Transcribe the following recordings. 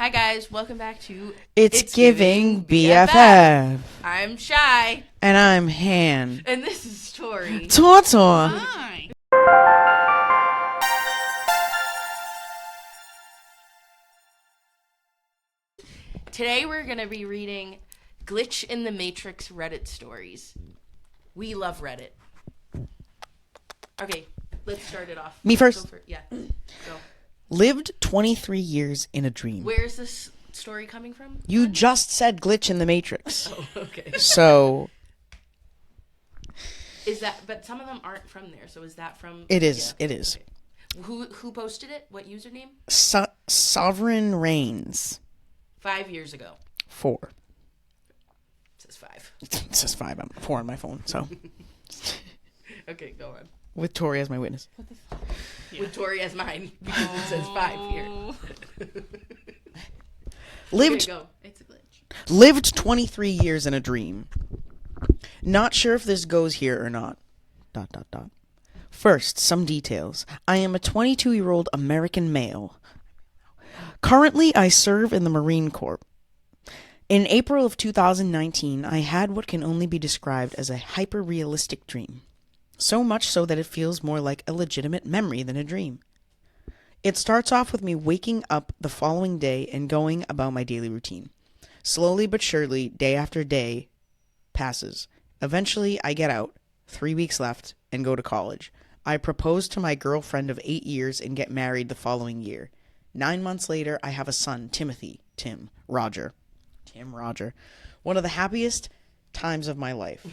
Hi guys, welcome back to It's Giving BFF. I'm Shy. And I'm Han. And this is Tori. Tor. Hi. Today we're going to be reading Glitch in the Matrix Reddit stories. We love Reddit. Okay, let's start it off. Me first. Go. Lived 23 years in a dream. Where's this story coming from? You just said Glitch in the Matrix. Oh, okay. So. Is that, but some of them aren't from there, so is that from? It is. Yeah. It is. Okay. Who posted it? What username? Sovereign Reigns. 5 years ago. 4. It says 5. It says 5. I'm 4 on my phone, so. Okay, go on. With Tori as my witness. What the fuck? Yeah. With Tori as mine, because it says 5 here. Lived. Okay, go. It's a glitch. Lived 23 years in a dream. Not sure if this goes here or not. ... First, some details. I am a 22-year-old American male. Currently, I serve in the Marine Corps. In April of 2019, I had what can only be described as a hyper-realistic dream. So much so that it feels more like a legitimate memory than a dream. It starts off with me waking up the following day and going about my daily routine. Slowly but surely, day after day passes. Eventually, I get out, 3 weeks left, and go to college. I propose to my girlfriend of 8 years and get married the following year. 9 months later, I have a son, Tim Roger. One of the happiest times of my life.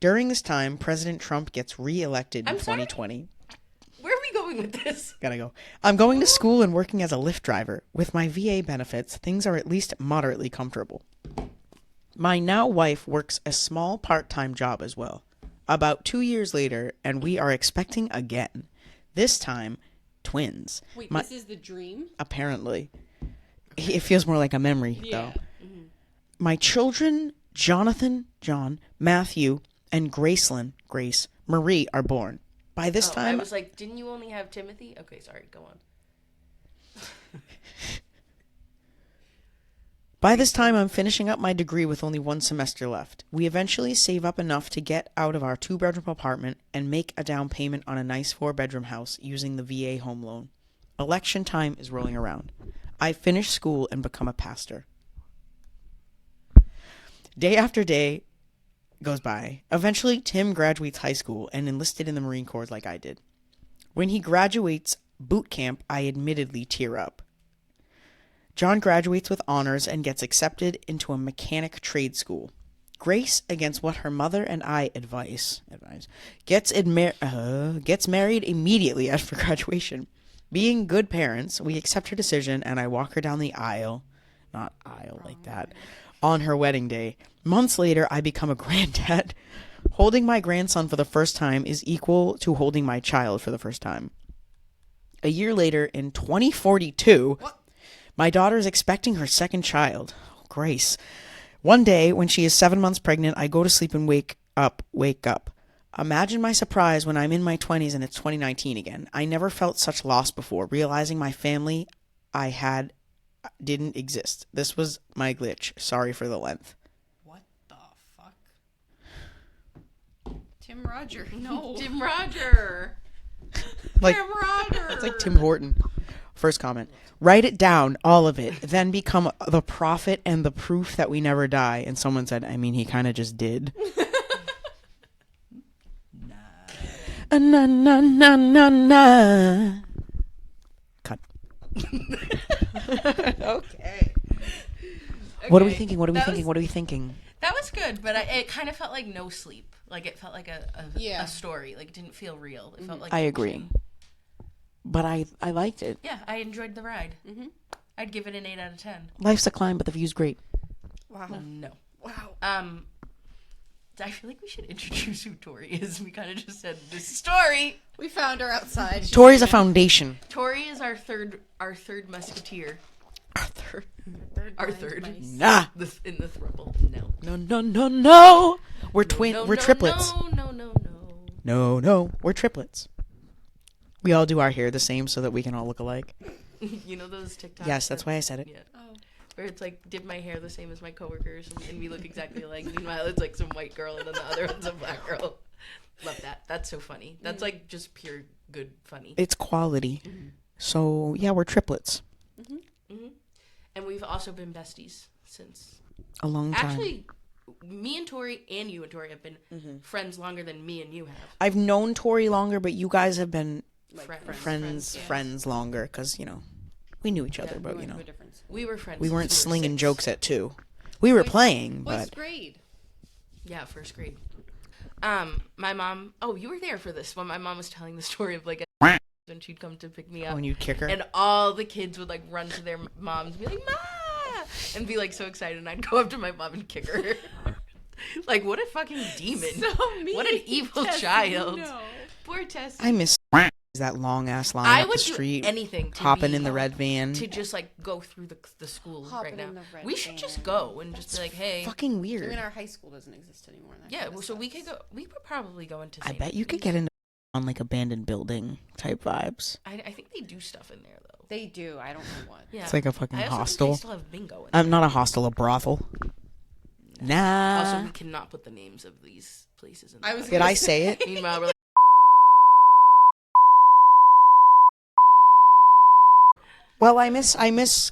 During this time, President Trump gets re-elected in 2020. Where are we going with this? Gotta go. I'm going to school and working as a Lyft driver. With my VA benefits, things are at least moderately comfortable. My now wife works a small part-time job as well. About 2 years later, and we are expecting again. This time, twins. Wait, this is the dream? Apparently. It feels more like a memory, though. Mm-hmm. My children, Jonathan, John, Matthew, and Grace Marie are born. By this time... I was like, didn't you only have Timothy? Okay, sorry, go on. By this time, I'm finishing up my degree with only 1 semester left. We eventually save up enough to get out of our 2-bedroom apartment and make a down payment on a nice 4-bedroom house using the VA home loan. Election time is rolling around. I finish school and become a pastor. Day after day goes by. Eventually, Tim graduates high school and enlisted in the Marine Corps like I did. When he graduates boot camp, I admittedly tear up. John graduates with honors and gets accepted into a mechanic trade school. Grace, against what her mother and I advise, gets married immediately after graduation. Being good parents, we accept her decision and I walk her down the aisle, not aisle like that, on her wedding day. Months later, I become a granddad. Holding my grandson for the first time is equal to holding my child for the first time. A year later, in 2042, my daughter is expecting her second child. Oh, Grace. One day, when she is 7 months pregnant, I go to sleep and wake up. Imagine my surprise when I'm in my 20s and it's 2019 again. I never felt such loss before, realizing my family I had didn't exist. This was my glitch. Sorry for the length. What the fuck? Tim Roger. No. Tim Roger. Like, Tim Roger. It's like Tim Horton. First comment. Write it down, all of it, then become the prophet and the proof that we never die. And someone said, I mean, he kind of just did. Na. Cut. Okay. What are we thinking? What are we thinking? That was good, but it kind of felt like no sleep. Like it felt like a story. Like it didn't feel real. It felt like I agree. But I liked it. Yeah, I enjoyed the ride. Mm-hmm. I'd give it an 8 out of 10. Life's a climb, but the view's great. Wow. No. Wow. I feel like we should introduce who Tori is. We kind of just said this story. We found her outside. Tori's a foundation. Tori is our third musketeer. Our third. Nah. In the throuple. No. We're triplets. No. We're triplets. We all do our hair the same so that we can all look alike. You know those TikToks? Yes, that's why I said it. Yeah. where it's like did my hair the same as my coworkers and we look exactly alike. Meanwhile, it's like some white girl and then the other one's a black girl. Love that. That's so funny. That's like just pure good funny. It's quality. So yeah, we're triplets. And we've also been besties since A long time. actually. Me and Tori and you and Tori have been friends longer than me and you have. I've known Tori longer, but you guys have been Friends. friends longer because we knew each other, but We were friends. we since weren't were slinging 6. jokes at 2. We were playing, First but grade. Yeah, first grade. My mom. Oh, you were there for this when my mom was telling the story of like when she'd come to pick me up, when you'd kick her. and all the kids would like run to their moms and be like, "Ma!" and be like so excited, and I'd go up to my mom and kick her. Like, what a fucking demon! So mean. What an evil Tessie, child. no. Poor Tessie. I miss that long ass line I up would the do street, anything to hopping be- in the red van. to just like go through the school Hopping right now. in the red We should just van. go and just be like, hey, Fucking I weird. mean, our high school doesn't exist anymore. and that yeah. kinda Well, so we sucks. could go. We could probably go into. I St. bet you could get into on like abandoned building type vibes. I think they do stuff in there though. They do. I don't know what. Yeah. It's like a fucking I also hostel. Think they still have bingo. In I'm not a hostel, a brothel. Nah. Also, we cannot put the names of these places in. I was Did I say it? Meanwhile, we're like, Well, I miss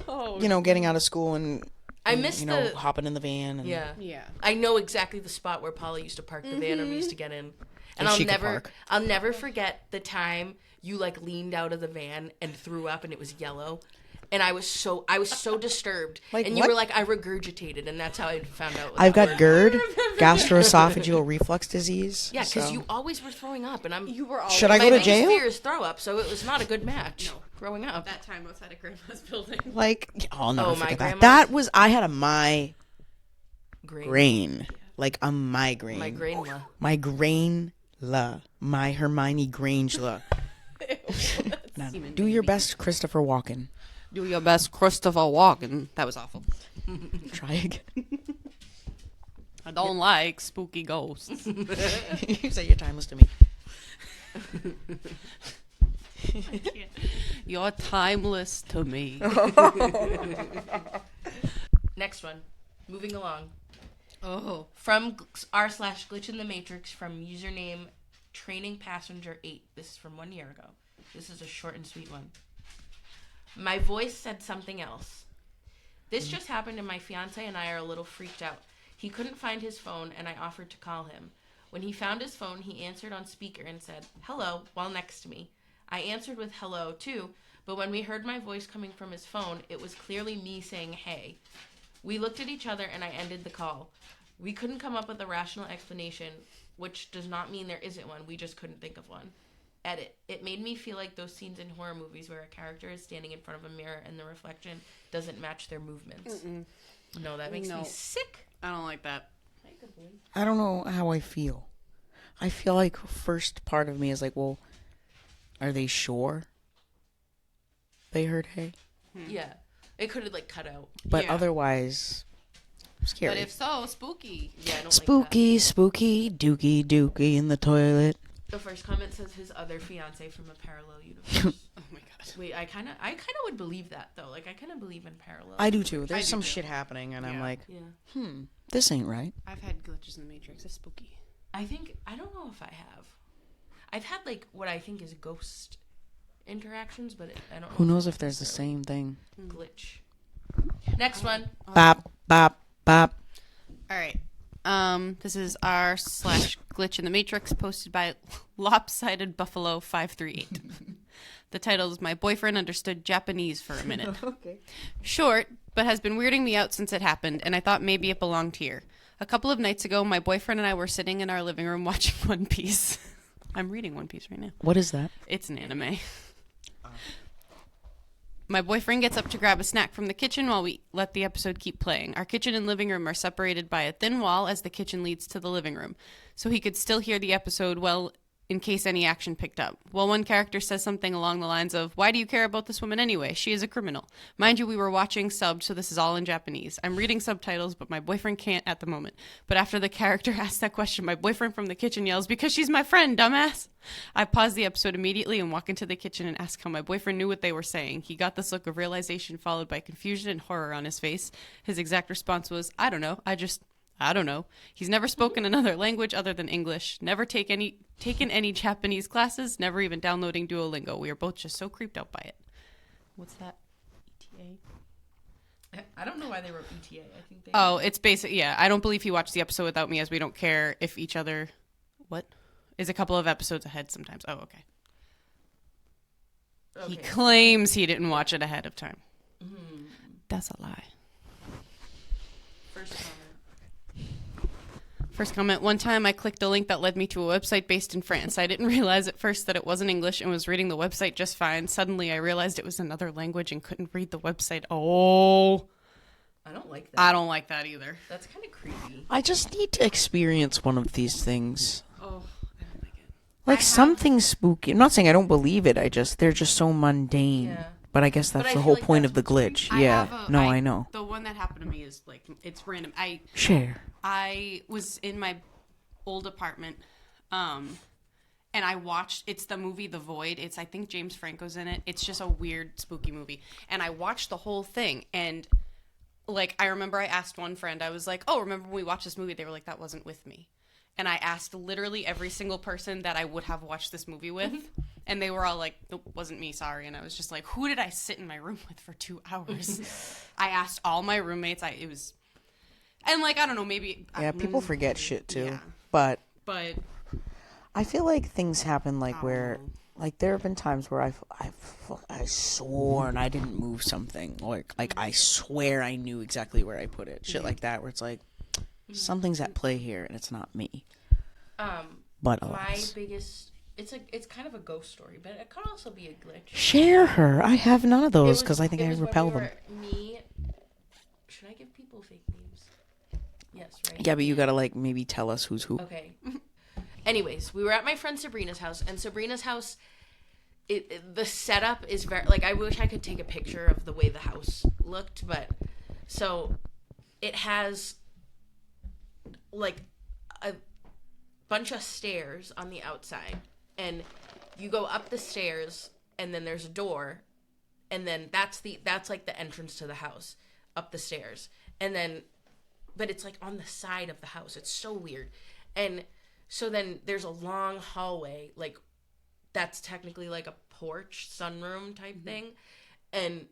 Oh, getting out of school and I miss the. hopping in the van. And Yeah. Yeah. I know exactly the spot where Paula used to park the van and we used to get in. And she could park. I'll never forget the time you like leaned out of the van and threw up and it was yellow. And I was so disturbed. Like, and you what? were like, I regurgitated, and that's how I found out. what I've that got word- GERD, gastroesophageal reflux disease. Yeah, because so- you always were throwing up, and I'm. You were all. Should I my go to biggest jail? fear is throw up, so it was not a good match. No. Growing up. That time outside of Grandma's building. Like, I'll never Oh, my forget that. grandma's- That was I had a migraine, Grain. like a migraine. My grain la. Migraine la. My Hermione Granger la. Now, do your best, Christopher Walken. Do your best, Christopher Walken. That was awful. Try again. I don't like spooky ghosts. You say you're timeless to me. You're timeless to me. Next one. Moving along. Oh. From r/glitch in the matrix from username training passenger 8. This is from 1 year ago. This is a short and sweet one. My voice said something else. This just happened and my fiance and I are a little freaked out. He couldn't find his phone and I offered to call him. When he found his phone, he answered on speaker and said, "Hello," while next to me. I answered with hello too, but when we heard my voice coming from his phone, it was clearly me saying hey. We looked at each other and I ended the call. We couldn't come up with a rational explanation, which does not mean there isn't one. We just couldn't think of one. Edit. It made me feel like those scenes in horror movies where a character is standing in front of a mirror and the reflection doesn't match their movements. No, that makes me No. sick. I don't like that. I don't know how I feel. I feel like first part of me is like, well, are they sure they heard hey? Yeah. It could have like cut out. But Yeah. otherwise, scary. But if so, spooky. Yeah, I don't Spooky, spooky, dookie, dookie in the toilet. like that. The first comment says his other fiance from a parallel universe. Oh my god. Wait, I kind of would believe that though. Like I kind of believe in parallel. I do too. I There's do some too. shit happening, and I'm Yeah. like, Yeah. this ain't right. I've had glitches in the Matrix. It's spooky. I don't know if I have. I've had like what I think is ghost interactions, but I don't know. Who knows if there's the same thing? Glitch. Next one. Bop, bop, bop. All right. This is r/glitch in the Matrix posted by Lopsided Buffalo 538. The title is "My Boyfriend Understood Japanese for a Minute." Okay. Short, but has been weirding me out since it happened, and I thought maybe it belonged here. A couple of nights ago, my boyfriend and I were sitting in our living room watching One Piece. I'm reading One Piece right now. What is that? It's an anime. My boyfriend gets up to grab a snack from the kitchen while we let the episode keep playing. Our kitchen and living room are separated by a thin wall as the kitchen leads to the living room, so he could still hear the episode well in case any action picked up. Well, one character says something along the lines of, "Why do you care about this woman anyway? She is a criminal." Mind you, we were watching subbed, so this is all in Japanese. I'm reading subtitles, but my boyfriend can't at the moment. But after the character asks that question, my boyfriend from the kitchen yells, "Because she's my friend, dumbass." I pause the episode immediately and walk into the kitchen and ask how my boyfriend knew what they were saying. He got this look of realization followed by confusion and horror on his face. His exact response was, "I don't know. I don't know." He's never spoken another language other than English, never taken any Japanese classes, never even downloading Duolingo. We are both just so creeped out by it. What's that? ETA? I don't know why they wrote ETA. I think they. Oh, it's basic. Yeah, I don't believe he watched the episode without me, as we don't care if each other. What? Is a couple of episodes ahead sometimes. Oh, okay. He claims he didn't watch it ahead of time. Mm-hmm. That's a lie. First comment. First comment, one time I clicked a link that led me to a website based in France. I didn't realize at first that it wasn't English and was reading the website just fine. Suddenly I realized it was another language and couldn't read the website. Oh. I don't like that. I don't like that either. That's kind of creepy. I just need to experience one of these things. Oh, I don't like it. Like something spooky. I'm not saying I don't believe it. They're just so mundane. Yeah. But I guess that's I the feel whole like point that's of the what's glitch. Yeah. I know. The one that happened to me is like, it's random. Share. I was in my old apartment, and I watched, it's the movie The Void. It's, I think James Franco's in it. It's just a weird, spooky movie. And I watched the whole thing, and, like, I remember I asked one friend, I was like, "Oh, remember when we watched this movie?" They were like, "That wasn't with me." And I asked literally every single person that I would have watched this movie with, and they were all like, "Nope, wasn't me, sorry." And I was just like, who did I sit in my room with for 2 hours? I asked all my roommates, and, like, I don't know, maybe... Yeah, people forget shit too. Yeah. But I feel like things happen like where, like, there have been times where I swore and I didn't move something. Like I swear I knew exactly where I put it. Shit like that, where it's like, something's at play here and it's not me. But My alas. biggest... It's kind of a ghost story, but it could also be a glitch. Share her. I have none of those because I think I was when repel we them. were- Me... Should I give people fake names? Yes, right? Yeah, but you gotta, like, maybe tell us who's who. Okay. Anyways, we were at my friend Sabrina's house, and Sabrina's house, the setup is very, like, I wish I could take a picture of the way the house looked, but, so, it has, like, a bunch of stairs on the outside, and you go up the stairs, and then there's a door, and then that's like the entrance to the house, up the stairs, and then, but it's like on the side of the house. It's so weird. And so then there's a long hallway, like that's technically like a porch, sunroom type thing. And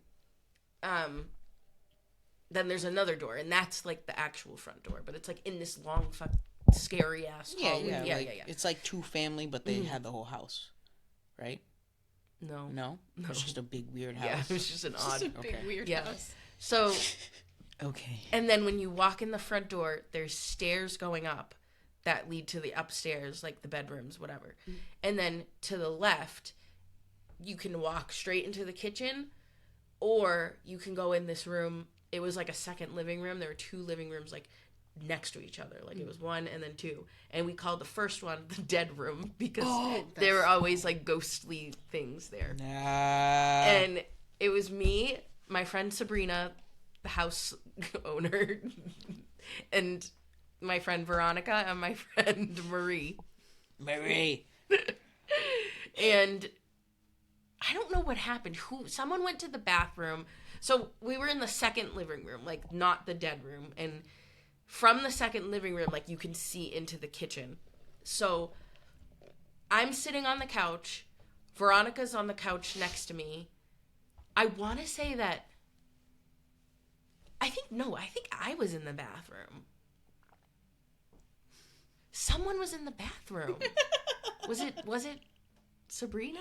then there's another door, and that's like the actual front door, but it's like in this long scary ass hallway. Yeah. It's like two family, but they had the whole house, right? No. No? It's just a big weird house. Yeah, it was just an odd. big weird house. So, Okay. and then when you walk in the front door, there's stairs going up that lead to the upstairs, like the bedrooms, whatever. And then to the left, you can walk straight into the kitchen, or you can go in this room. It was like a second living room. There were two living rooms, like, next to each other. Like, it was one and then two. And we called the first one the dead room because there were always, like, ghostly things there. And it was me, my friend Sabrina, the house owner, and my friend Veronica, and my friend Marie. And I don't know what happened. Someone went to the bathroom. So we were in the second living room, like, not the dead room. And from the second living room, like, you can see into the kitchen. So I'm sitting on the couch. Veronica's on the couch next to me. I want to say that I think I was in the bathroom. Someone was in the bathroom. Was it Sabrina?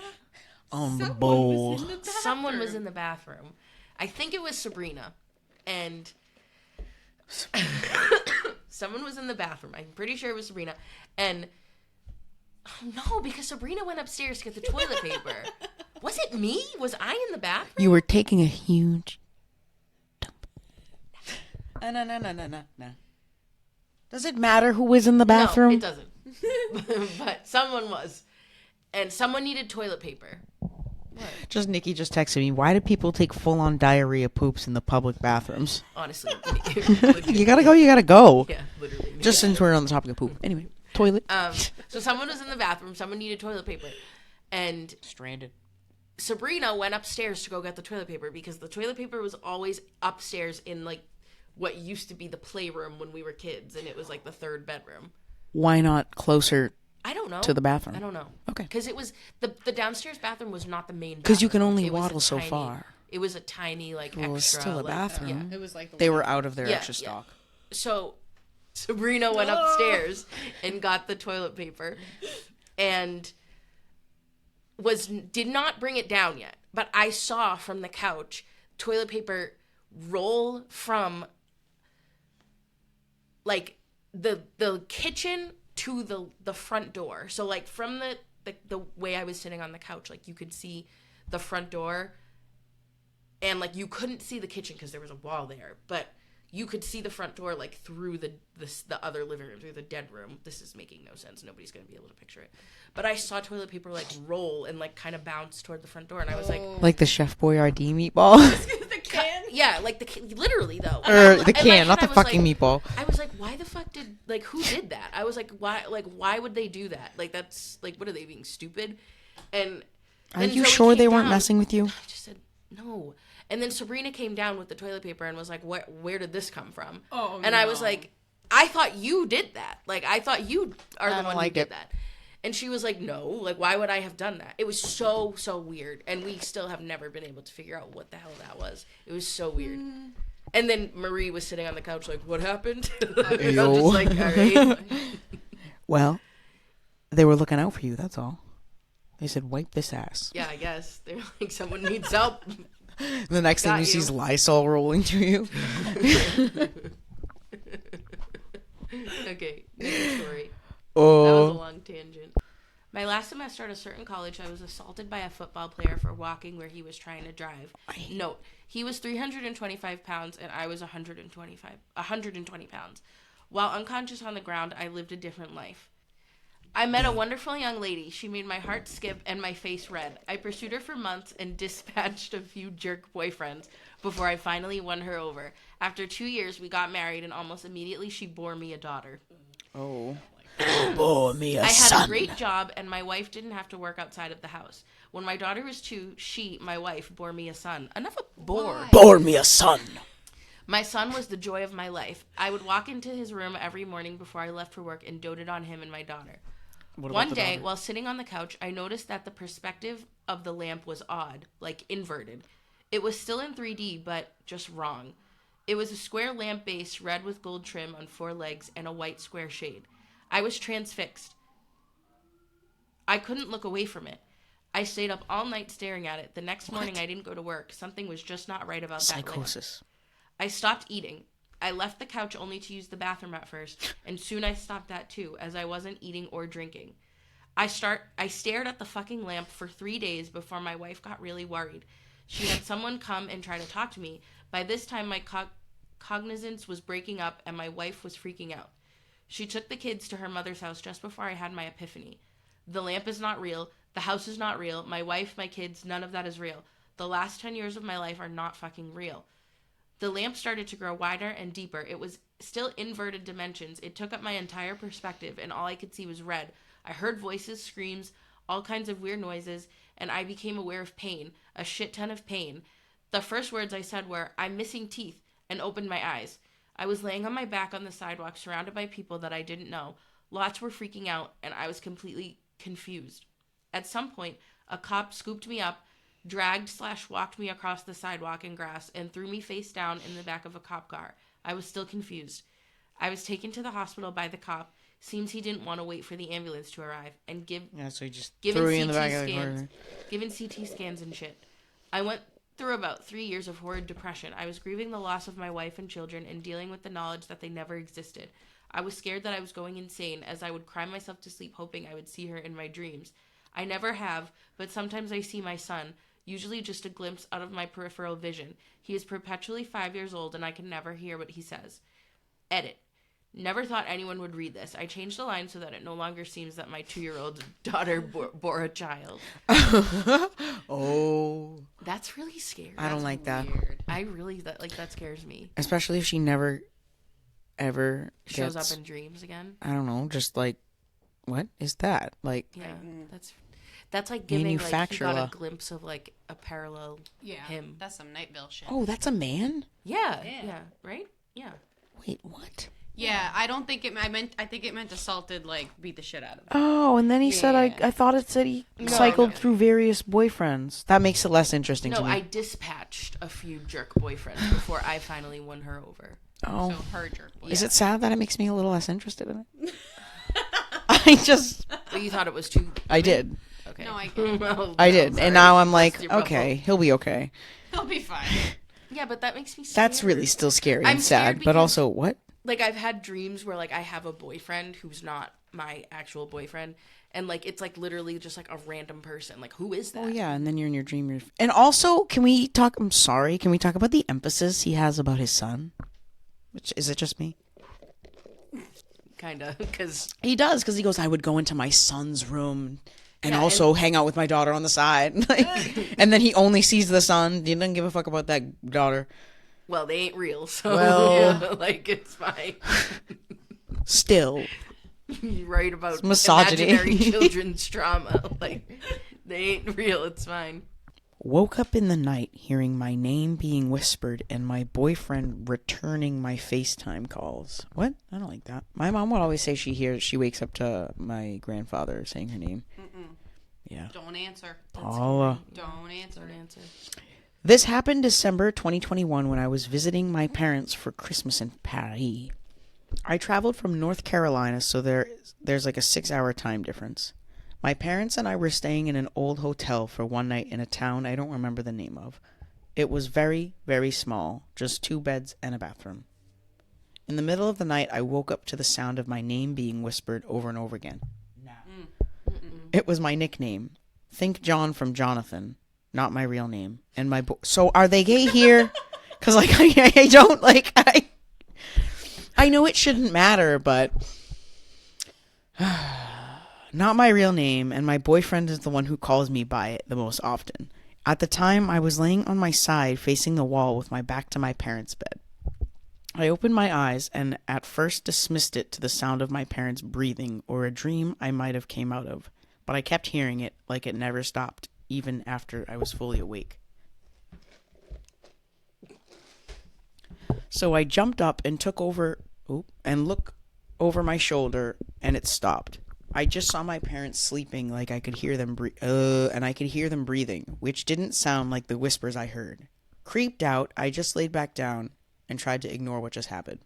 On the bowl. Someone was in the bathroom. I think it was Sabrina. And someone was in the bathroom. I'm pretty sure it was Sabrina. And no, because Sabrina went upstairs to get the toilet paper. Was it me? Was I in the bathroom? You were taking a huge dump. No. Does it matter who was in the bathroom? No, it doesn't. But someone was. and someone needed toilet paper. Just Nikki just texted me. Why do people take full-on diarrhea poops in the public bathrooms? Honestly. You gotta go. You gotta go. Yeah, literally. Just since we're on the topic of poop. Anyway, toilet. So someone was in the bathroom. Someone needed toilet paper. And Stranded. Sabrina went upstairs to go get the toilet paper because the toilet paper was always upstairs in, like, what used to be the playroom when we were kids. And it was, like, the third bedroom. Why not closer I don't know. to the bathroom? I don't know. Okay. Because it was the downstairs bathroom was not the main bathroom. Because you can only It was a waddle so tiny- far. It was a tiny, like, Well, it's extra. still a like, bathroom. It was like the They one- were out of their Yeah, extra yeah. stock. So Sabrina went upstairs and got the toilet paper and did not bring it down yet. But I saw from the couch toilet paper roll from, like, the kitchen to the front door. So, like, from the way I was sitting on the couch, like, you could see the front door, and, like, you couldn't see the kitchen because there was a wall there, but you could see the front door, like, through the other living room, through the dead room. This is making no sense. Nobody's going to be able to picture it. But I saw toilet paper, like, roll and, like, kind of bounce toward the front door, and I was like... Like the Chef Boyardee meatball? the can? Yeah, like the can. Literally, though. Or the In my can, head, not the I was fucking like, meatball. I was like, why the fuck did... Like, who did that? I was like, why would they do that? Like, that's... Like, what are they, being stupid? And... Are then you Zoe sure they came weren't down. messing with you? I just said, no. And then Sabrina came down with the toilet paper and was like, where did this come from? Oh, and I was like, I thought you did that. Like, I thought you are the don't one like who did it. that. And she was like, no. Like, why would I have done that? It was so, so weird. And we still have never been able to figure out what the hell that was. It was so weird. And then Marie was sitting on the couch like, what happened? I'm Yo. just like, all right. Well, they were looking out for you, that's all. They said, wipe this ass. Yeah, I guess. They're like, someone needs help. The next thing Got you see you. is Lysol rolling to you. Okay, next story. That was a Oh. long tangent. My last semester at a certain college, I was assaulted by a football player for walking where he was trying to drive. Note, he was 325 pounds and I was 120 pounds. While unconscious on the ground, I lived a different life. I met a wonderful young lady. She made my heart skip and my face red. I pursued her for months and dispatched a few jerk boyfriends before I finally won her over. After 2 years, we got married, and almost immediately she bore me a daughter. Oh. Bore me a I had son. a great job, and my wife didn't have to work outside of the house. When my daughter was 2, my wife, bore me a son. Enough of bore. Bore me a son. My son was the joy of my life. I would walk into his room every morning before I left for work and doted on him and my daughter. One day, while sitting on the couch, I noticed that the perspective of the lamp was odd, like inverted. It was still in 3D, but just wrong. It was a square lamp base, red with gold trim on 4 legs, and a white square shade. I was transfixed. I couldn't look away from it. I stayed up all night staring at it. The next morning, I didn't go to work. Something was just not right about that lamp. Psychosis. I stopped eating. I left the couch only to use the bathroom at first, and soon I stopped that too, as I wasn't eating or drinking. I stared at the fucking lamp for 3 days before my wife got really worried. She had someone come and try to talk to me. By this time, my cognizance was breaking up, and my wife was freaking out. She took the kids to her mother's house just before I had my epiphany. The lamp is not real. The house is not real. My wife, my kids, none of that is real. The last 10 years of my life are not fucking real. The lamp started to grow wider and deeper. It was still inverted dimensions. It took up my entire perspective, and all I could see was red. I heard voices, screams, all kinds of weird noises, and I became aware of pain, a shit ton of pain. The first words I said were, "I'm missing teeth," and opened my eyes. I was laying on my back on the sidewalk, surrounded by people that I didn't know. Lots were freaking out, and I was completely confused. At some point, a cop scooped me up, dragged/walked me across the sidewalk and grass, and threw me face down in the back of a cop car. I was still confused. I was taken to the hospital by the cop. Seems he didn't want to wait for the ambulance to arrive and So he just given threw you in the CT back of the scans, car. given CT scans and shit. I went through about 3 years of horrid depression. I was grieving the loss of my wife and children and dealing with the knowledge that they never existed. I was scared that I was going insane, as I would cry myself to sleep hoping I would see her in my dreams. I never have, but sometimes I see my son, usually just a glimpse out of my peripheral vision. He is perpetually 5 years old, and I can never hear what he says. Edit. Never thought anyone would read this. I changed the line so that it no longer seems that my 2-year-old daughter bore a child. Oh. That's really scary. I don't like that. Weird. I really, that scares me. Especially if she never, ever Shows gets, up in dreams again. I don't know, just like, what is that? Like, Yeah, that's like giving, like, he Manufacturer. got a glimpse of, like, a parallel him. That's some Nightville shit. oh, that's a man? Yeah, Yeah. right? Yeah. Wait, what? Yeah, I don't think I think it meant assaulted, like, beat the shit out of him. Oh, and then he said, Yeah. I thought it said he No, cycled no. through various boyfriends. That makes it less interesting No, to me. I dispatched a few jerk boyfriends before I finally won her over. Oh. So her jerk boy. Is it sad that it makes me a little less interested in it? I just, But you thought it was too... I did. Okay. No, I get it. Well, I did. sorry. And now I'm Bust like, your bubble. okay, he'll be okay. He'll be fine. Yeah, but that makes me scared. That's really still scary I'm and sad, scared but because- also, what? Like, I've had dreams where, like, I have a boyfriend who's not my actual boyfriend. And, like, it's, like, literally just, like, a random person. Like, who is that? Oh, yeah, and then you're in your dream. And also, can we talk about the emphasis he has about his son? Which, is it just me? Kind of, because... He does, because he goes, I would go into my son's room and Yeah, also hang out with my daughter on the side. Like, and then he only sees the son. He doesn't give a fuck about that daughter. Well, they ain't real, so, Well- yeah, like, it's fine. Still. You're right about It's misogyny. imaginary children's trauma. Like, they ain't real, it's fine. Woke up in the night hearing my name being whispered and my boyfriend returning my FaceTime calls. What? I don't like that. My mom would always say she wakes up to my grandfather saying her name. Yeah. Don't answer. Paula. Don't answer. Don't answer. This happened December 2021 when I was visiting my parents for Christmas in Paris. I traveled from North Carolina, so there's like a 6-hour time difference. My parents and I were staying in an old hotel for one night in a town I don't remember the name of. It was very, very small, just 2 beds and a bathroom. In the middle of the night, I woke up to the sound of my name being whispered over and over again. It was my nickname. Think John from Jonathan. Not my real name. And so are they gay here? Because, like, I don't, like, I know it shouldn't matter, but not my real name, and my boyfriend is the one who calls me by it the most often. At the time, I was laying on my side facing the wall with my back to my parents' bed. I opened my eyes and at first dismissed it to the sound of my parents breathing or a dream I might have came out of, but I kept hearing it like it never stopped, even after I was fully awake. So I jumped up and looked over my shoulder, and it stopped. I just saw my parents sleeping like I could hear them and I could hear them breathing, which didn't sound like the whispers I heard. Creeped out, I just laid back down and tried to ignore what just happened.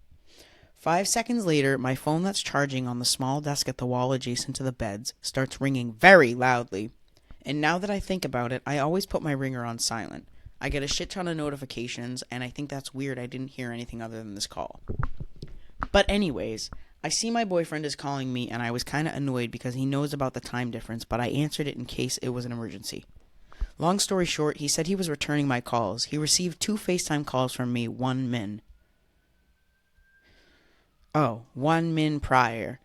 5 seconds later, my phone that's charging on the small desk at the wall adjacent to the beds starts ringing very loudly. And now that I think about it, I always put my ringer on silent. I get a shit ton of notifications, and I think that's weird I didn't hear anything other than this call. But anyways, I see my boyfriend is calling me, and I was kind of annoyed because he knows about the time difference, but I answered it in case it was an emergency. Long story short, he said he was returning my calls. He received 2 FaceTime calls from me, 1 min prior,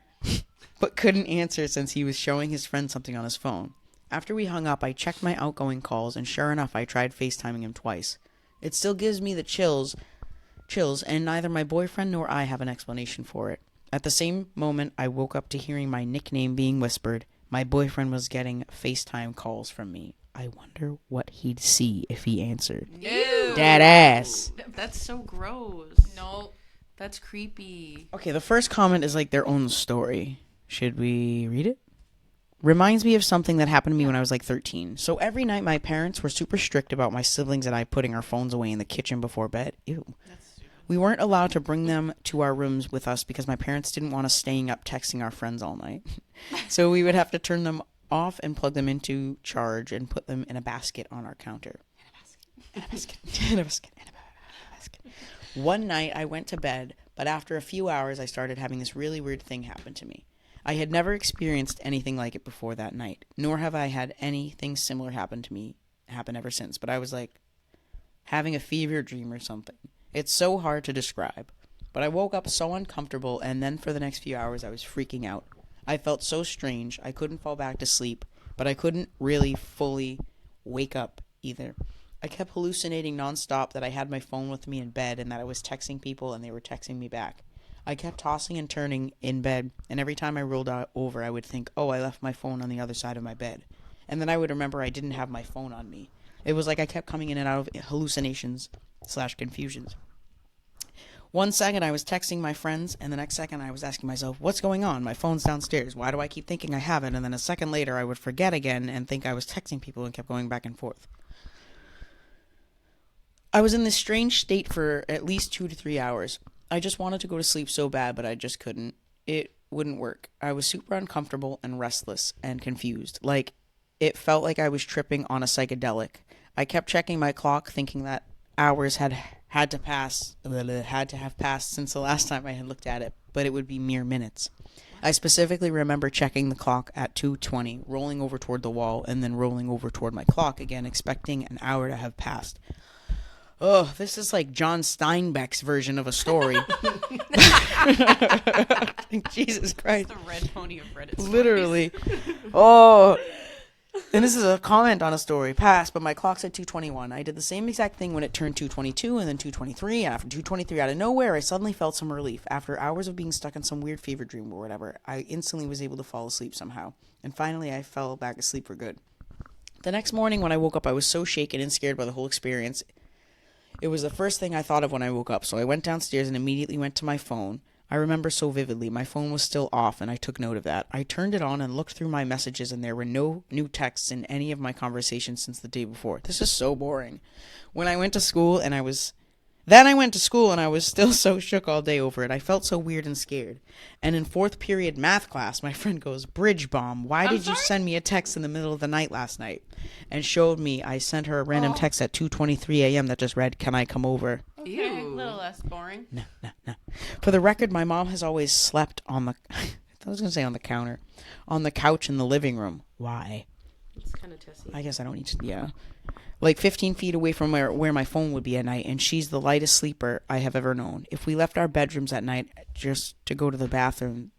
but couldn't answer since he was showing his friend something on his phone. After we hung up, I checked my outgoing calls, and sure enough, I tried FaceTiming him twice. It still gives me the chills, and neither my boyfriend nor I have an explanation for it. At the same moment, I woke up to hearing my nickname being whispered. My boyfriend was getting FaceTime calls from me. I wonder what he'd see if he answered. Ew. Dead ass. That's so gross. No. That's creepy. Okay, the first comment is like their own story. Should we read it? Reminds me of something that happened to me when I was like 13. So every night my parents were super strict about my siblings and I putting our phones away in the kitchen before bed. Ew. We weren't allowed to bring them to our rooms with us because my parents didn't want us staying up texting our friends all night. So we would have to turn them off and plug them into charge and put them in a basket on our counter. In a basket. One night I went to bed, but after a few hours I started having this really weird thing happen to me. I had never experienced anything like it before that night, nor have I had anything similar happen ever since, but I was like having a fever dream or something. It's so hard to describe. But I woke up so uncomfortable, and then for the next few hours I was freaking out. I felt so strange. I couldn't fall back to sleep, but I couldn't really fully wake up either. I kept hallucinating nonstop that I had my phone with me in bed and that I was texting people and they were texting me back. I kept tossing and turning in bed, and every time I rolled over, I would think, oh, I left my phone on the other side of my bed. And then I would remember I didn't have my phone on me. It was like I kept coming in and out of hallucinations/confusions. 1 second I was texting my friends, and the next second I was asking myself, what's going on? My phone's downstairs. Why do I keep thinking I have it? And then a second later I would forget again and think I was texting people and kept going back and forth. I was in this strange state for at least 2 to 3 hours. I just wanted to go to sleep so bad, but I just couldn't. It wouldn't work. I was super uncomfortable and restless and confused. Like, it felt like I was tripping on a psychedelic. I kept checking my clock, thinking that hours had to have passed since the last time I had looked at it, but it would be mere minutes. I specifically remember checking the clock at 2:20, rolling over toward the wall, and then rolling over toward my clock again, expecting an hour to have passed. Oh, this is like John Steinbeck's version of a story. Jesus Christ. The red pony of Reddit stories. Literally. Oh. And this is a comment on a story. Passed, but my clock said 2:21. I did the same exact thing when it turned 2:22 and then 2:23. And after 2:23, out of nowhere, I suddenly felt some relief. After hours of being stuck in some weird fever dream or whatever, I instantly was able to fall asleep somehow. And finally, I fell back asleep for good. The next morning when I woke up, I was so shaken and scared by the whole experience. It was the first thing I thought of when I woke up, so I went downstairs and immediately went to my phone. I remember so vividly. My phone was still off, and I took note of that. I turned it on and looked through my messages, and there were no new texts in any of my conversations since the day before. This is so boring. I went to school, and I was still so shook all day over it. I felt so weird and scared. And in 4th period math class, my friend goes, Bridge bomb, why did you send me a text in the middle of the night last night? And showed me I sent her a random text at 2:23 a.m. that just read, can I come over? Okay, a little less boring. No. For the record, my mom has always slept on the... I was going to say on the counter. On the couch in the living room. Why? It's kind of testy. I guess I don't need to... Yeah. Like 15 feet away from where my phone would be at night, and she's the lightest sleeper I have ever known. If we left our bedrooms at night just to go to the bathroom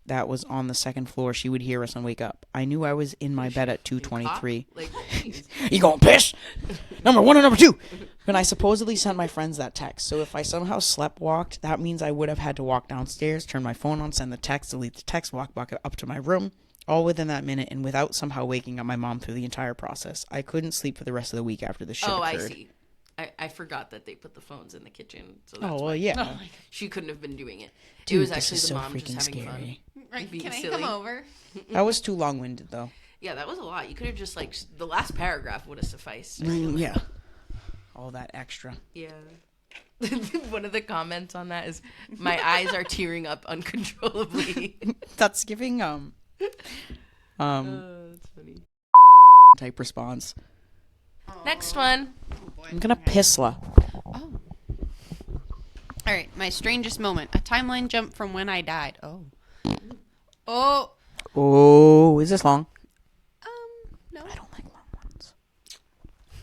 that was on the 2nd floor, she would hear us and wake up. I knew I was in my bed at 2:23. Like, You gonna piss? Number 1 or number 2? And I supposedly sent my friends that text. So if I somehow sleptwalked, that means I would have had to walk downstairs, turn my phone on, send the text, delete the text, walk back up to my room, all within that minute, and without somehow waking up my mom through the entire process. I couldn't sleep for the rest of the week after this shit occurred. I see. I forgot that they put the phones in the kitchen. So that's why. Yeah. She couldn't have been doing it. Dude, it was this actually is the so mom freaking just having scary. fun. Right, Being can I silly. come over? That was too long-winded, though. Yeah, that was a lot. You could have just, like, the last paragraph would have sufficed. Yeah. All that extra. Yeah. One of the comments on that is, my eyes are tearing up uncontrollably. That's giving, That's funny. type response. Next one. Oh, boy. I'm gonna pissla. Oh. All right, my strangest moment. A timeline jump from when I died. Oh. Oh, is this long? No. I don't like long ones.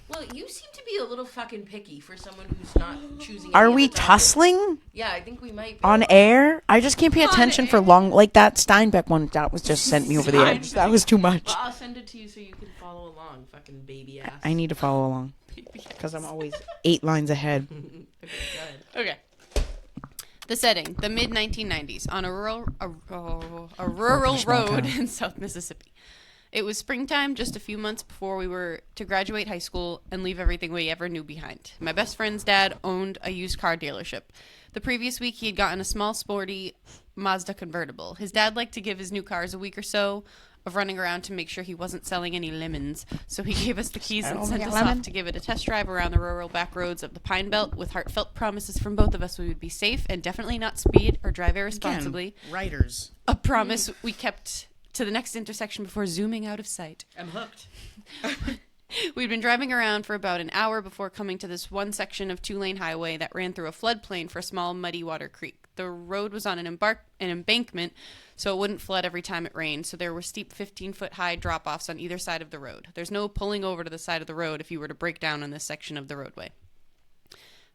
Well, you seem to be a little fucking picky for someone who's not choosing. Are any we of the topics. tussling Yeah, I think we might be. on air? I just can't pay attention for long. Like that Steinbeck one that was just sent me over the edge. That was too much. Well, I'll send it to you so you can follow along, fucking baby ass. I need to follow along because I'm always 8 lines ahead. Okay, go ahead. Okay. The setting, the mid-1990s, on a rural small road town. in South Mississippi. It was springtime, just a few months before we were to graduate high school and leave everything we ever knew behind. My best friend's dad owned a used car dealership. The previous week, he had gotten a small, sporty Mazda convertible. His dad liked to give his new cars a week or so of running around to make sure he wasn't selling any lemons. So he gave us the keys and sent us off to give it a test drive around the rural back roads of the Pine Belt with heartfelt promises from both of us we would be safe and definitely not speed or drive irresponsibly. Writers. A promise we kept to the next intersection before zooming out of sight. I'm hooked. We'd been driving around for about an hour before coming to this one section of 2-lane highway that ran through a floodplain for a small muddy water creek. The road was on an embankment, so it wouldn't flood every time it rained, so there were steep 15-foot-high drop-offs on either side of the road. There's no pulling over to the side of the road if you were to break down on this section of the roadway.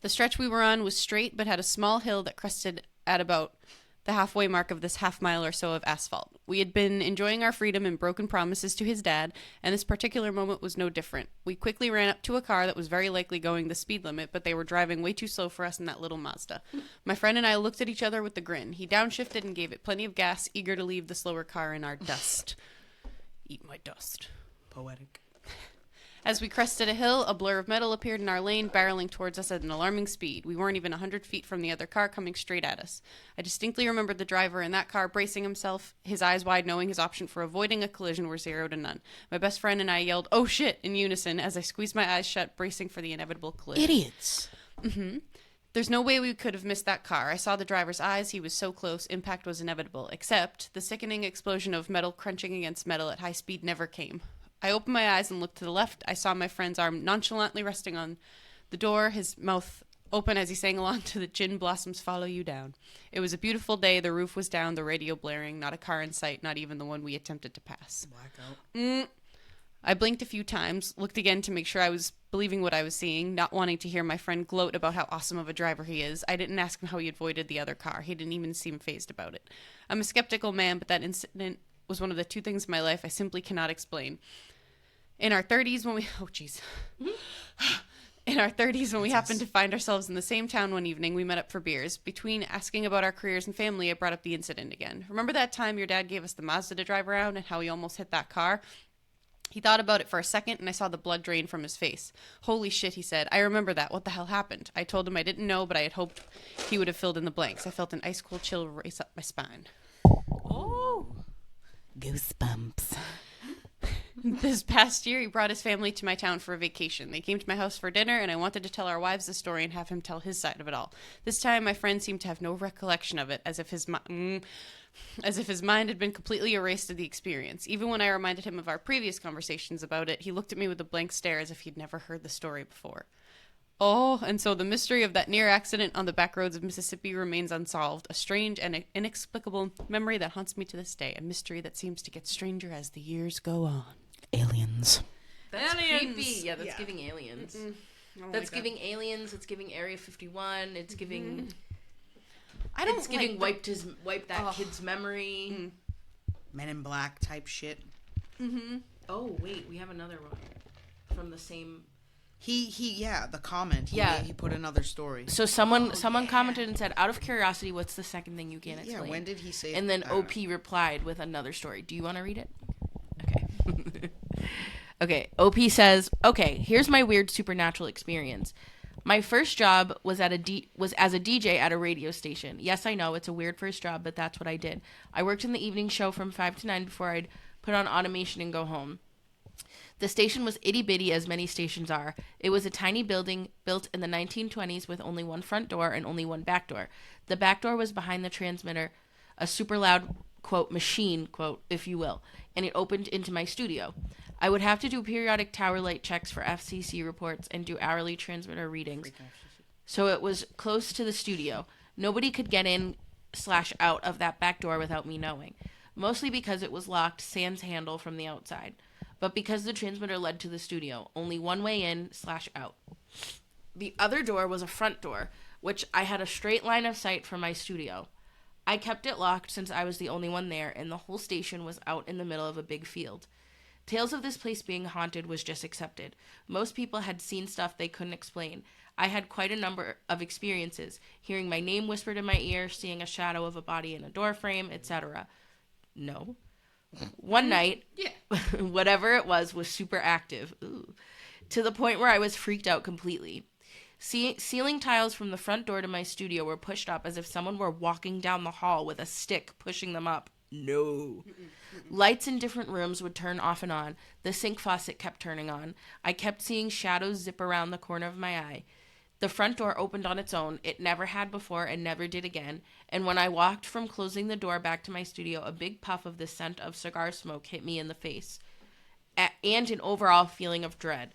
The stretch we were on was straight but had a small hill that crested at about the halfway mark of this half mile or so of asphalt. We had been enjoying our freedom and broken promises to his dad, and this particular moment was no different. We quickly ran up to a car that was very likely going the speed limit, but they were driving way too slow for us in that little Mazda. My friend and I looked at each other with a grin. He downshifted and gave it plenty of gas, eager to leave the slower car in our dust. Eat my dust. Poetic. As we crested a hill, a blur of metal appeared in our lane, barreling towards us at an alarming speed. We weren't even 100 feet from the other car, coming straight at us. I distinctly remembered the driver in that car bracing himself, his eyes wide, knowing his option for avoiding a collision were 0 to none. My best friend and I yelled, "Oh shit," in unison as I squeezed my eyes shut, bracing for the inevitable collision. Idiots. There's no way we could have missed that car. I saw the driver's eyes. He was so close. Impact was inevitable. Except the sickening explosion of metal crunching against metal at high speed never came. I opened my eyes and looked to the left. I saw my friend's arm nonchalantly resting on the door, his mouth open as he sang along to the Gin Blossoms Follow You Down. It was a beautiful day. The roof was down, the radio blaring, not a car in sight, not even the one we attempted to pass. Blackout. I blinked a few times, looked again to make sure I was believing what I was seeing, not wanting to hear my friend gloat about how awesome of a driver he is. I didn't ask him how he avoided the other car. He didn't even seem fazed about it. I'm a skeptical man, but that incident was one of the 2 things in my life I simply cannot explain. In our 30s when we... Oh, jeez. In our 30s when we happened to find ourselves in the same town one evening, we met up for beers. Between asking about our careers and family, I brought up the incident again. Remember that time your dad gave us the Mazda to drive around and how he almost hit that car? He thought about it for a second, and I saw the blood drain from his face. "Holy shit," he said. "I remember that. What the hell happened?" I told him I didn't know, but I had hoped he would have filled in the blanks. I felt an ice-cold chill race up my spine. Oh. Goosebumps. This past year, he brought his family to my town for a vacation. They came to my house for dinner, and I wanted to tell our wives the story and have him tell his side of it all. This time, my friend seemed to have no recollection of it, as if his mind had been completely erased of the experience. Even when I reminded him of our previous conversations about it, he looked at me with a blank stare as if he'd never heard the story before. Oh, and so the mystery of that near accident on the back roads of Mississippi remains unsolved, a strange and inexplicable memory that haunts me to this day, a mystery that seems to get stranger as the years go on. Aliens. That's Aliens. creepy. Yeah, that's giving aliens. That's giving aliens. It's giving Area 51. It's giving... I don't It's giving like wipe that kid's memory. Men in Black type shit. Oh, wait. We have another one from the same... The comment. He put another story. So someone commented and said, out of curiosity, what's the second thing you can't explain? Yeah, when did he say And then OP replied with another story. Do you want to read it? Okay. Okay, OP says, "Okay, here's my weird supernatural experience. My first job was as a DJ at a radio station. Yes, I know, it's a weird first job, but that's what I did. I worked in the evening show from 5 to 9 before I'd put on automation and go home. The station was itty-bitty, as many stations are. It was a tiny building built in the 1920s with only one front door and only one back door. The back door was behind the transmitter, a super loud, quote, machine, quote, if you will, and it opened into my studio. I would have to do periodic tower light checks for FCC reports and do hourly transmitter readings. So it was close to the studio. Nobody could get in/out of that back door without me knowing. Mostly because it was locked sans handle from the outside. But because the transmitter led to the studio, only one way in/out. The other door was a front door, which I had a straight line of sight from my studio. I kept it locked since I was the only one there, and the whole station was out in the middle of a big field. Tales of this place being haunted was just accepted. Most people had seen stuff they couldn't explain. I had quite a number of experiences, hearing my name whispered in my ear, seeing a shadow of a body in a door frame, etc. No. One night, whatever it was super active. Ooh. To the point where I was freaked out completely. Ceiling tiles from the front door to my studio were pushed up as if someone were walking down the hall with a stick pushing them up. No. Lights in different rooms would turn off and on. The sink faucet kept turning on. I kept seeing shadows zip around the corner of my eye. The front door opened on its own. It never had before and never did again. And when I walked from closing the door back to my studio, a big puff of the scent of cigar smoke hit me in the face. And an overall feeling of dread.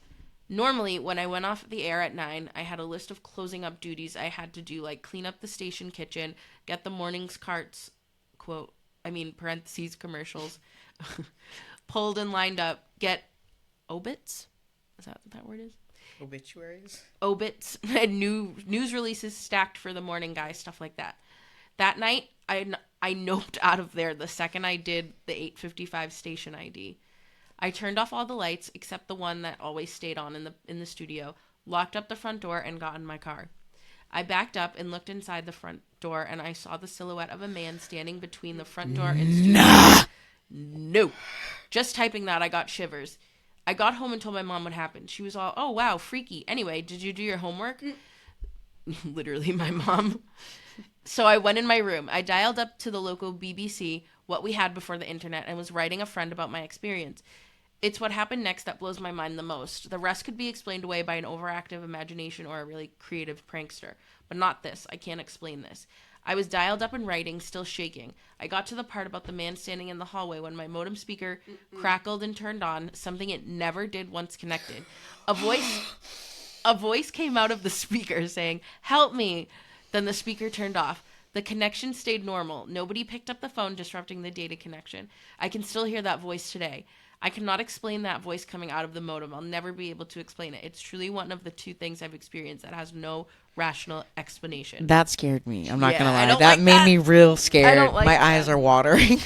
Normally, when I went off the air at 9, I had a list of closing up duties I had to do, like clean up the station kitchen, get the morning's carts, parentheses, commercials, pulled and lined up, get obits? Is that what that word is? Obituaries? Obits, and news releases stacked for the morning guy, stuff like that. That night, I noped out of there the second I did the 8:55 station ID. I turned off all the lights except the one that always stayed on in the studio, locked up the front door, and got in my car. I backed up and looked inside the front door, and I saw the silhouette of a man standing between the front door and studio. No. Just typing that, I got shivers. I got home and told my mom what happened. She was all, oh, wow, freaky. Anyway, did you do your homework? Literally, my mom. So I went in my room. I dialed up to the local BBC, what we had before the internet, and was writing a friend about my experience. It's what happened next that blows my mind the most. The rest could be explained away by an overactive imagination or a really creative prankster. But not this. I can't explain this. I was dialed up and writing, still shaking. I got to the part about the man standing in the hallway when my modem speaker crackled and turned on, something it never did once connected. A voice came out of the speaker saying, "Help me." Then the speaker turned off. The connection stayed normal. Nobody picked up the phone, disrupting the data connection. I can still hear that voice today. I cannot explain that voice coming out of the modem. I'll never be able to explain it. It's truly one of the two things I've experienced that has no rational explanation. That scared me. I'm not Yeah, gonna I lie. don't That like made that. me real scared. I don't like My that. eyes are watering.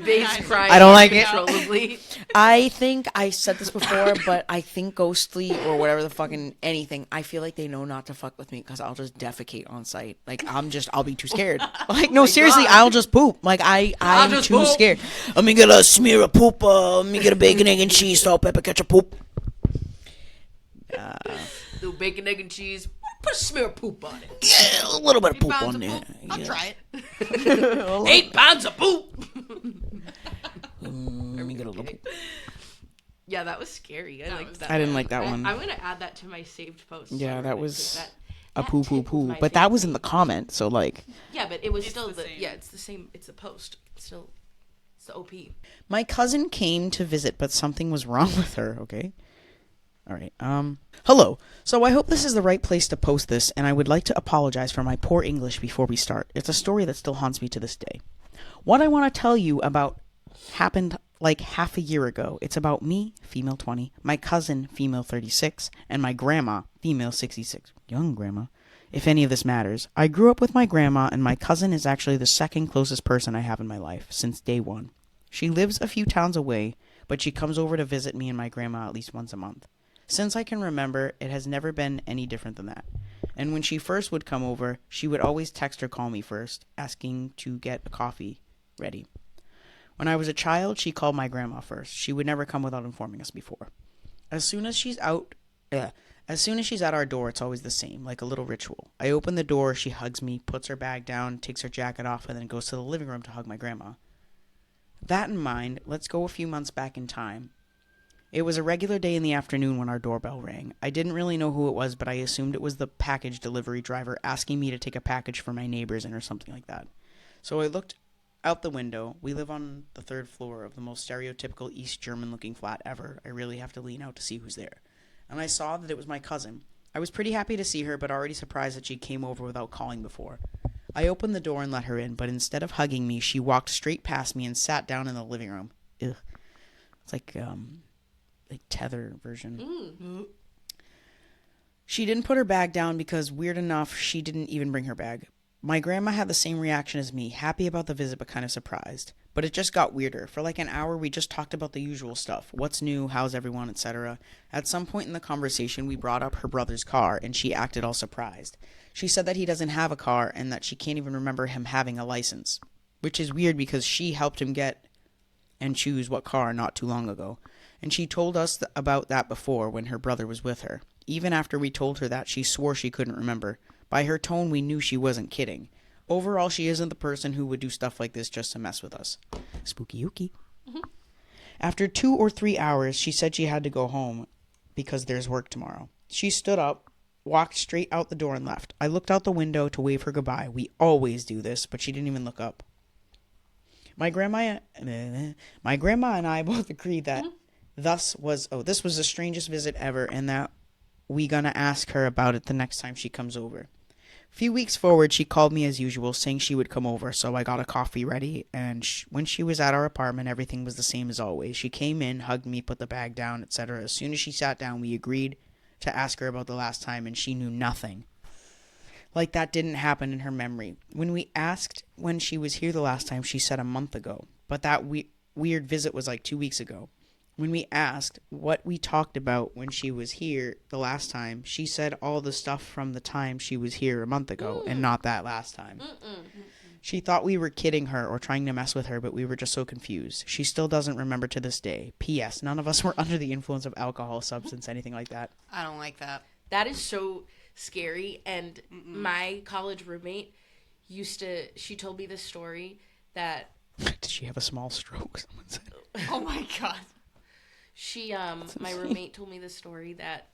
Bass crying I don't like it. uncontrollably. I think I said this before, but I think Ghostly or whatever the fucking anything, I feel like they know not to fuck with me because I'll just defecate on site. Like I'll be too scared. Like no, seriously, God. I'll just poop. Like I'm just too poop. scared. Let me get a smear of poop. Let me get a bacon, egg, and cheese, salt, pepper, ketchup, poop. Do bacon, egg, and cheese. Put a smear of poop on it. Yeah, a little bit of poop Pounds on of there. poop. I'll Yeah. try it. 8 pounds of poop. Let me get a little poop. Yeah, that was scary. I liked that. I didn't like that one. I'm gonna add that to my saved post. Yeah, that was a that poo poo tickled poo. my But that was fancy. in the comment, so like. Yeah, but it was still the the same. yeah. It's the same. It's the post. It's still, it's the OP. My cousin came to visit, but something was wrong with her, okay? All right. Hello. So I hope this is the right place to post this, and I would like to apologize for my poor English before we start. It's a story that still haunts me to this day. What I want to tell you about happened like half a year ago. It's about me, female 20, my cousin, female 36, and my grandma, female 66. Young grandma. If any of this matters. I grew up with my grandma, and my cousin is actually the second closest person I have in my life, since day one. She lives a few towns away, but she comes over to visit me and my grandma at least once a month. Since I can remember, it has never been any different than that. And when she first would come over, she would always text or call me first, asking to get a coffee ready. When I was a child, she called my grandma first. She would never come without informing us before. As soon as she's at our door, it's always the same, like a little ritual. I open the door, she hugs me, puts her bag down, takes her jacket off, and then goes to the living room to hug my grandma. That in mind, let's go a few months back in time. It was a regular day in the afternoon when our doorbell rang. I didn't really know who it was, but I assumed it was the package delivery driver asking me to take a package for my neighbors or something like that. So I looked out the window. We live on the 3rd floor of the most stereotypical East German-looking flat ever. I really have to lean out to see who's there. And I saw that it was my cousin. I was pretty happy to see her, but already surprised that she came over without calling before. I opened the door and let her in, but instead of hugging me, she walked straight past me and sat down in the living room. Ugh. It's like tether version. She didn't put her bag down because, weird enough, she didn't even bring her bag. My grandma had the same reaction as me, happy about the visit but kind of surprised. But it just got weirder. For like an hour, we just talked about the usual stuff. What's new, how's everyone, etc. At some point in the conversation, we brought up her brother's car, and she acted all surprised. She said that he doesn't have a car and that she can't even remember him having a license. Which is weird because she helped him get and choose what car not too long ago. And she told us about that before when her brother was with her. Even after we told her that, she swore she couldn't remember. By her tone, we knew she wasn't kidding. Overall, she isn't the person who would do stuff like this just to mess with us. Spooky Yuki. After 2 or 3 hours, she said she had to go home because there's work tomorrow. She stood up, walked straight out the door and left. I looked out the window to wave her goodbye. We always do this, but she didn't even look up. My grandma and I both agreed that this was the strangest visit ever, and that we gonna ask her about it the next time she comes over. A few weeks forward, she called me as usual, saying she would come over, so I got a coffee ready, and when she was at our apartment, everything was the same as always. She came in, hugged me, put the bag down, etc. As soon as she sat down, we agreed to ask her about the last time, and she knew nothing. Like that didn't happen in her memory. When we asked when she was here the last time, she said a month ago. But that weird visit was like 2 weeks ago. When we asked what we talked about when she was here the last time, she said all the stuff from the time she was here a month ago and not that last time. She thought we were kidding her or trying to mess with her, but we were just so confused. She still doesn't remember to this day. P.S. None of us were under the influence of alcohol, substance, anything like that. I don't like that. That is so scary. And my college roommate she told me this story that... Did she have a small stroke? Someone said. Oh my God. My roommate told me this story that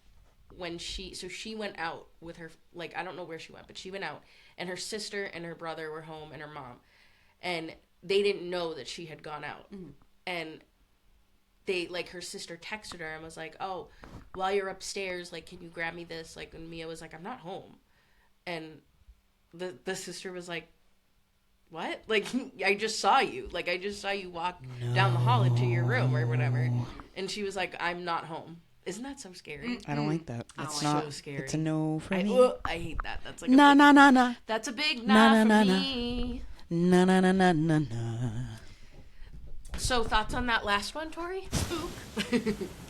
when she went out with her, like, I don't know where she went, but she went out, and her sister and her brother were home, and her mom, and they didn't know that she had gone out. And they, like, her sister texted her and was like, oh, while you're upstairs, like, can you grab me this? Like, and Mia was like, I'm not home. And the sister was like, what? Like, I just saw you. Like, I just saw you walk down the hall into your room or whatever. And she was like, I'm not home. Isn't that so scary? I don't like that. That's not so scary. It's a no for me. I hate that. That's like nah. That's a big nah for me. Nah. So, thoughts on that last one, Tori?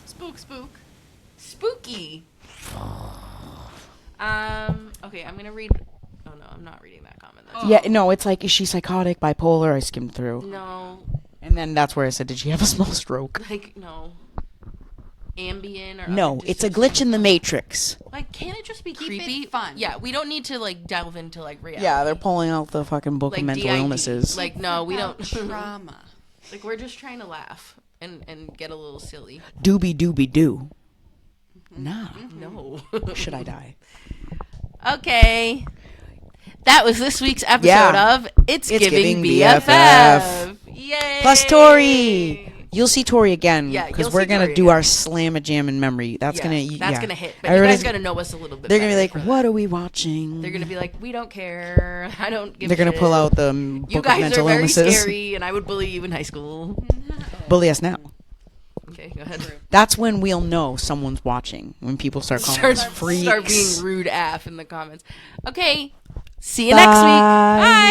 Spook. Spooky. Okay, I'm gonna read. Oh no, I'm not reading that comment. Yeah, no, it's like, is she psychotic, bipolar? I skimmed through. No. And then that's where I said, did she have a small stroke? Like, no. Ambien or... No, it's a glitch in the matrix. Like, can't it just be Keep creepy? it fun. Yeah, we don't need to, like, delve into, like, reality. Yeah, they're pulling out the fucking book of mental DID. illnesses. Like, no, we don't... Trauma. Like, we're just trying to laugh and get a little silly. Doobie doo. Nah. No. Should I die? Okay. That was this week's episode of It's Giving BFF. Yay! Plus Tori. You'll see Tori again Yeah, because you'll we're see gonna Tori do again. our slam a jam in memory. That's gonna hit. But Everybody's- you guys gotta know us a little bit. They're gonna be better like, for that. "What are we watching?" They're gonna be like, we don't care. I don't give. They're gonna a pull shit. out the You book of guys are mental very illnesses. scary, and I would bully you in high school. Bully us now. Okay, go ahead. That's when we'll know someone's watching. When people start calling us freaks. Start being rude AF in the comments. Okay, see you next week. Bye.